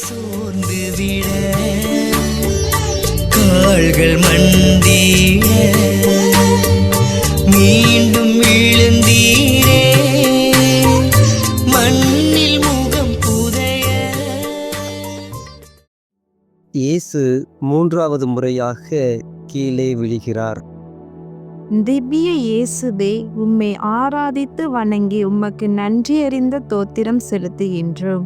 சோர்ந்து விட கால்கள் மண்டிட மீண்டும் எழுந்தீரே மண்ணில் முகம் புதைய. இயேசு மூன்றாவது முறையாக கீழே விழுகிறார். திவ்ய இயேசுவே, உம்மை ஆராதித்து வணங்கி உமக்கு நன்றியறிந்த தோத்திரம் செலுத்துகின்றோம்.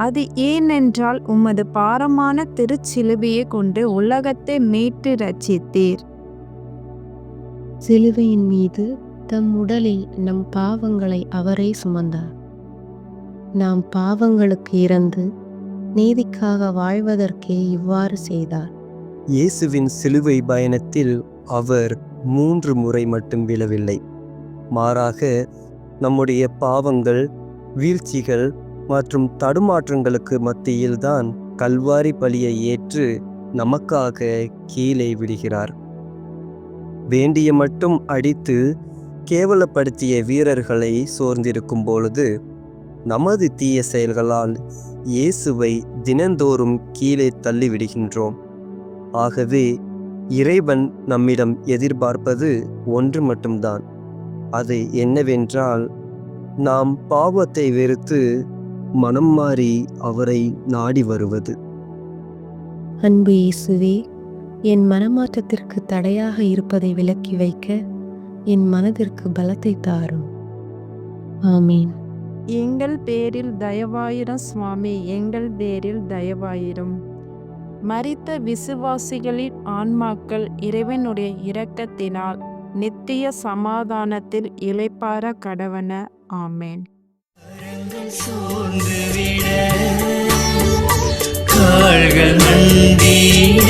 அது ஏனென்றால் உமது பாரமான திருச்சிலுவையை கொண்டு உலகத்தை மீட்டு ரட்சித்தீர். சிலுவையின் மீது தம் உடலில் நம் பாவங்களை அவரே சுமந்தார். நாம் பாவங்களுக்கு இறந்து நீதிக்காக வாழ்வதற்கே இவ்வாறு செய்தார். இயேசுவின் சிலுவை பயணத்தில் அவர் 3 முறை மட்டும் விழவில்லை. மாறாக நம்முடைய பாவங்கள், வீழ்ச்சிகள் மற்றும் தடுமாற்றங்களுக்கு மத்தியில்தான் கல்வாரி பலியை ஏற்று நமக்காக கீழே விழுகிறார். வேண்டிய மட்டும் அடித்து கேவலப்படுத்திய வீரர்களை சோர்ந்திருக்கும் பொழுது நமது தீய செயல்களால் இயேசுவை தினந்தோறும் கீழே தள்ளிவிடுகின்றோம். ஆகவே இறைவன் நம்மிடம் எதிர்பார்ப்பது ஒன்று மட்டும்தான். அது என்னவென்றால், நாம் பாவத்தை வெறுத்து மனம் மாறி அவரை நாடி வருவது. அன்பு இயேசுவே, என் மனமாற்றத்திற்கு தடையாக இருப்பதை விலக்கி வைக்க என் மனதிற்கு பலத்தை தாரும். ஆமீன். எங்கள் பேரில் தயவாயிரும் சுவாமி, எங்கள் பேரில் தயவாயிரும். மரித்த விசுவாசிகளின் ஆன்மாக்கள் இறைவனுடைய இரக்கத்தினால் நித்திய சமாதானத்தில் இளைப்பாற கடவன. ஆமேன். சோர்ந்து விட கால்கள் மண்டிட